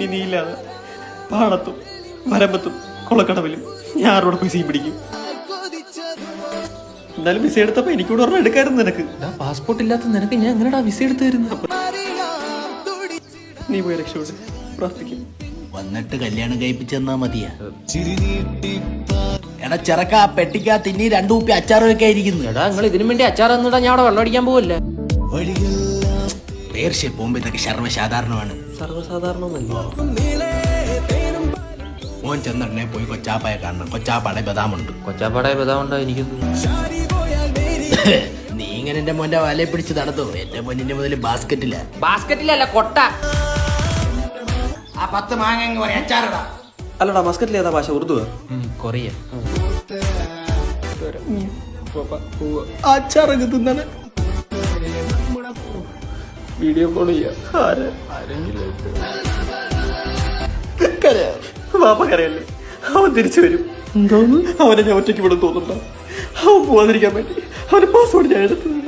ഇനിയില്ലാതെ പാടത്തും വരമ്പത്തും കൊളക്കടവിലും ഞാൻ ആരോടെ പോയി സീൻ പിടിക്കും. എന്നാലും വിസ എടുത്തപ്പോ എനിക്കൂടെ ഒരെണ്ണം എടുക്കായിരുന്നു. നിനക്ക് പാസ്പോർട്ട് ഇല്ലാത്ത നിനക്ക് ഞാൻ എങ്ങനെയാ വിസ എടുത്തു തരുന്നത്? നീ പോയി രക്ഷപ്പെട്ട് പ്രാർത്ഥിക്കും. വന്നിട്ട് കല്യാണം കഴിപ്പിച്ചെന്നാ മതിയാ. എടാ ചെറുക്ക, പെട്ടിക്കകത്ത് ഇനി 2 കുപ്പി അച്ചാറൊക്കെ ആയിരിക്കുന്നു. എടാ നിങ്ങൾ ഇതിനു വേണ്ടി അച്ചാർ എന്നിട്ടാ ഞാൻ അവിടെ വെള്ളം അടിക്കാൻ പോവല്ലേ? പേർഷ്യ പോകുമ്പോ ഇതൊക്കെ സർവ്വസാധാരണമാണ്. സർവ്വസാധാരണമല്ല. മോൻ ചെന്നിടനെ പോയി കൊച്ചാപ്പായെ കാണണം. കൊച്ചാപ്പാടെ ബദാമുണ്ട്. കൊച്ചാപ്പാടായ ബദാമുണ്ടോ? എനിക്ക് നീ ഇങ്ങനെ എന്റെ മോന്റെ വലയെ പിടിച്ച് നടത്തോ? എന്റെ മോനിന്റെ മുതൽ ബാസ്കറ്റിലല്ല, കൊട്ട. ആ 10 മാങ്ങ പറയാം അച്ചാറടാ. അല്ലടാ, മസ്കറ്റിൽ ഏതാ ഭാഷ? ഉറുദു? കൊറിയ. അച്ചാറൊക്കെ തിന്നാണ്. വീഡിയോ കോൾ ചെയ്യാം. വാപ്പക്കറിയല്ലേ, അവൻ തിരിച്ചു വരും. അവനെ ഞാൻ ഒറ്റയ്ക്ക് ഇവിടെ തോന്നുന്നുണ്ടോ? അവൻ പോവാതിരിക്കാൻ വേണ്ടി അവന്റെ പാസ്പോർട്ട് ഞാൻ എടുത്തത്.